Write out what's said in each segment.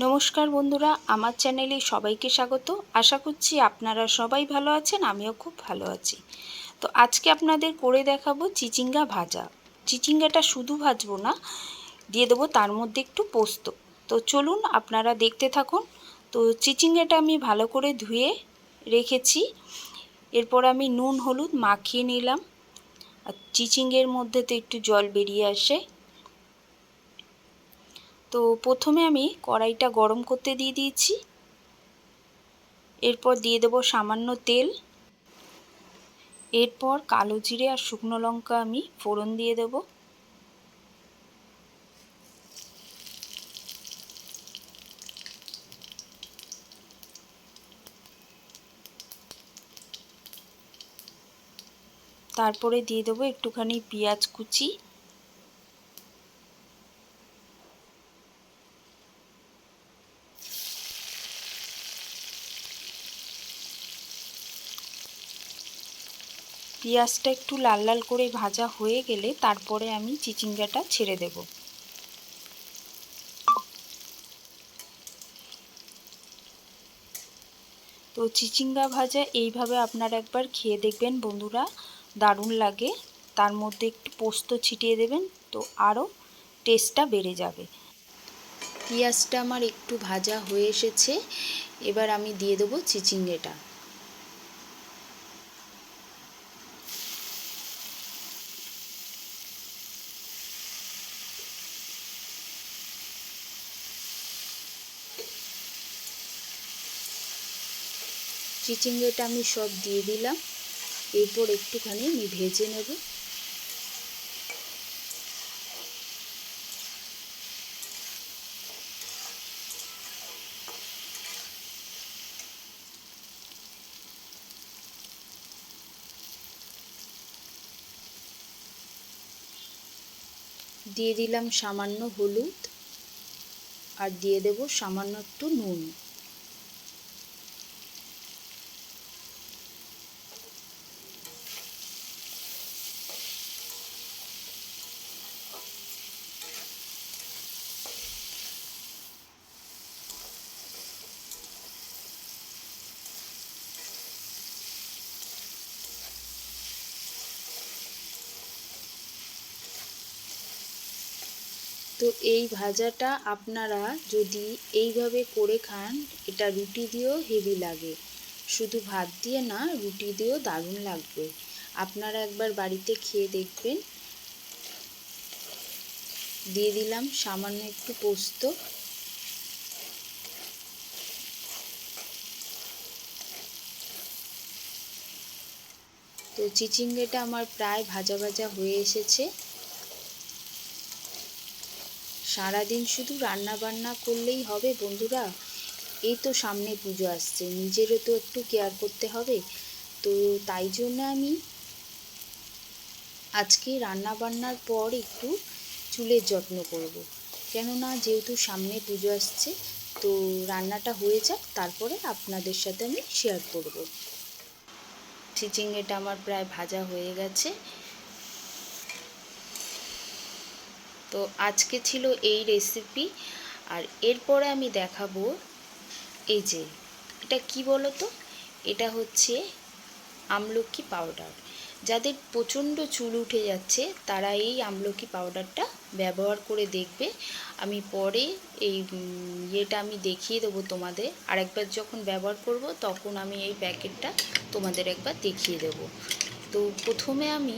নমস্কার বন্ধুরা, আমার চ্যানেলে সবাইকে স্বাগত। আশা করছি আপনারা সবাই ভালো আছেন, আমিও খুব ভালো আছি। তো আজকে আপনাদের করে দেখাবো চিচিঙ্গা ভাজা। চিচিঙ্গাটা শুধু ভাজবো না, দিয়ে দেবো তার মধ্যে একটু পোস্ত। তো চলুন আপনারা দেখতে থাকুন। তো চিচিঙ্গাটা আমি ভালো করে ধুয়ে রেখেছি। এরপর আমি নুন হলুদ মাখিয়ে নিলাম। আর চিচিঙ্গের মধ্যে তো একটু জল বেরিয়ে আসে। তো প্রথমে আমি কড়াইটা গরম করতে দিয়ে দিয়েছি। এরপর দিয়ে দেব সামান্য তেল। এরপর কালো জিরে আর শুকনো লঙ্কা আমি ফোড়ন দিয়ে দেব। তারপরে দিয়ে দেবো একটুখানি পেঁয়াজ কুচি। পেঁয়াজটা একটু লাল লাল করে ভাজা হয়ে গেলে তারপরে আমি চিচিঙ্গাটা ছেড়ে দেব। তো চিচিঙ্গা ভাজা এইভাবে আপনারা একবার খেয়ে দেখবেন বন্ধুরা, দারুণ লাগে। তার মধ্যে একটু পোস্ত ছিটিয়ে দেবেন, তো আরও টেস্টটা বেড়ে যাবে। পেঁয়াজটা আমার একটু ভাজা হয়ে এসেছে। এবার আমি দিয়ে দেবো চিচিঙ্গাটা। চিচিঙ্গাটা আমি সব দিয়ে দিলাম। এরপর একটুখানি আমি ভেজে নেব। দিয়ে দিলাম সামান্য হলুদ আর দিয়ে দেব সামান্য একটু নুন। তো এই ভাজাটা আপনারা যদি এইভাবে করে খান, এটা রুটি দিয়েও হেভি লাগে। শুধু ভাত দিয়ে না, রুটি দিয়েও দারুণ লাগবে। আপনারা একবার বাড়িতে খেয়ে দেখবেন। দিয়ে দিলাম সামান্য একটু পোস্ত। তো চিচিঙ্গাটা আমার প্রায় ভাজা ভাজা হয়ে এসেছে। সারাদিন শুধু রান্না বান্না করলেই হবে বন্ধুরা? এই তো সামনে পুজো আসছে, নিজেরও তো একটু কেয়ার করতে হবে। তো তাই জন্য আমি আজকে রান্না বান্নার পর একটু চুলের যত্ন করব। কেননা যেহেতু সামনে পুজো আসছে, তো রান্নাটা হয়ে যাক, তারপরে আপনাদের সাথে আমি শেয়ার করব। চিচিঙ্গাটা আমার প্রায় ভাজা হয়ে গেছে। তো আজকে ছিল এই রেসিপি। আর এরপরে আমি দেখাবো, এই যে এটা কি বলো তো, এটা হচ্ছে আমলকি পাউডার। যাদের প্রচণ্ড চুল উঠে যাচ্ছে তারা এই আমলকি পাউডারটা ব্যবহার করে দেখবে। আমি পরে এই ইয়েটা আমি দেখিয়ে দেবো তোমাদের। আরেকবার যখন ব্যবহার করব তখন আমি এই প্যাকেটটা তোমাদের একবার দেখিয়ে দেবো। তো প্রথমে আমি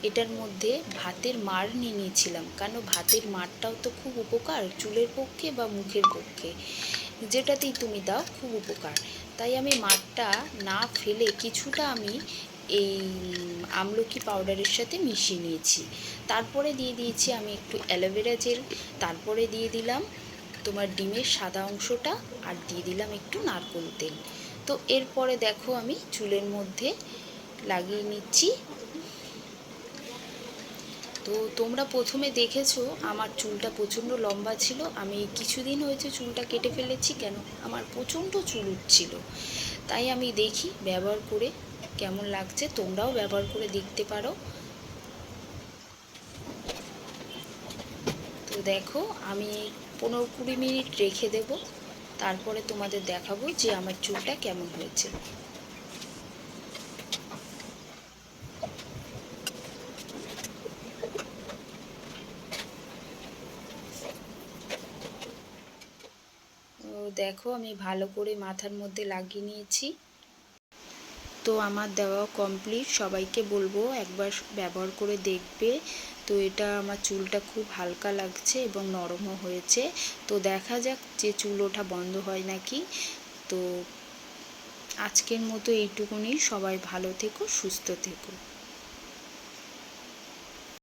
এটার মধ্যে ভাতের মাড় নিয়ে নিয়েছিলাম, কারণ ভাতের মাড়টাও তো খুব উপকার চুলের পক্ষে বা মুখের পক্ষে, যেটাতেই তুমি দাও খুব উপকার। তাই আমি মাড়টা না ফেলে কিছুটা আমি এই আমলকি পাউডারের সাথে মিশিয়ে নিয়েছি। তারপরে দিয়ে দিয়েছি আমি একটু অ্যালোভেরা জেল। তারপরে দিয়ে দিলাম তোমার ডিমের সাদা অংশটা, আর দিয়ে দিলাম একটু নারকেল তেল। তো এরপরে দেখো আমি চুলের মধ্যে লাগিয়ে নিচ্ছি। তো তোমরা প্রথমে দেখেছো আমার চুলটা প্রচণ্ড লম্বা ছিল। আমি কিছুদিন হয়েছে চুলটা কেটে ফেলেছি, কেন আমার প্রচণ্ড চুল উঠছিল। তাই আমি দেখি ব্যবহার করে কেমন লাগছে, তোমরাও ব্যবহার করে দেখতে পারো। তো দেখো আমি 15-20 মিনিট রেখে দেব। তারপরে তোমাদের দেখাবো যে আমার চুলটা কেমন হয়েছে। তো দেখো আমি ভালো করে মাথার মধ্যে লাগিয়ে নিয়েছি। তো আমার দেওয়া কমপ্লিট। সবাইকে বলবো একবার ব্যবহার করে দেখবে। তো এটা আমার চুলটা খুব হালকা লাগছে এবং নরমও হয়েছে। তো দেখা যাক যে চুল ওঠা বন্ধ হয় নাকি। তো আজকের মতো এইটুকুনি। সবাই ভালো থেকো, সুস্থ থেকো।